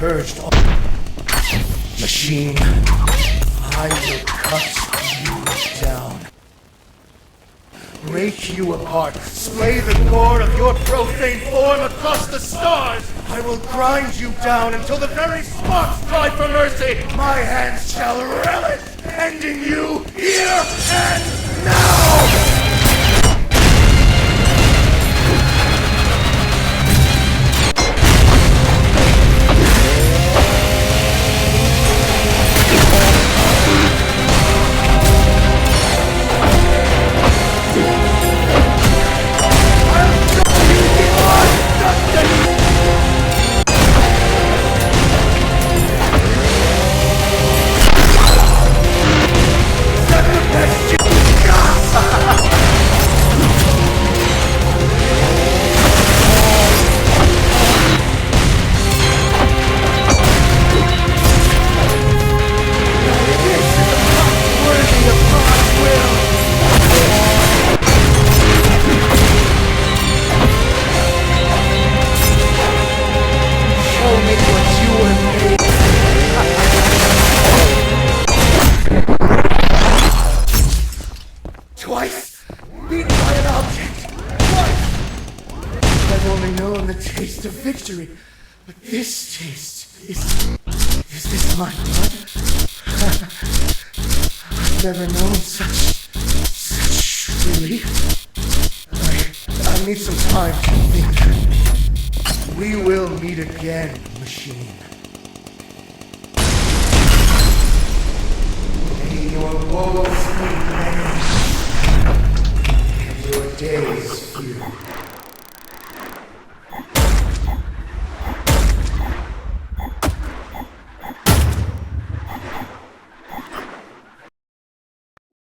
purged all. Machine, I will cut you down. Break you apart, splay the gore of your profane form across the stars! I will grind you down until the very sparks cry for mercy! My hands shall relish, ending you here and now! Twice! Beaten by an object! Twice! I've only known the taste of victory, but this taste is this my blood? I've never known such relief. I need some time to think. We will meet again, machine. May your woes be many. Your days few.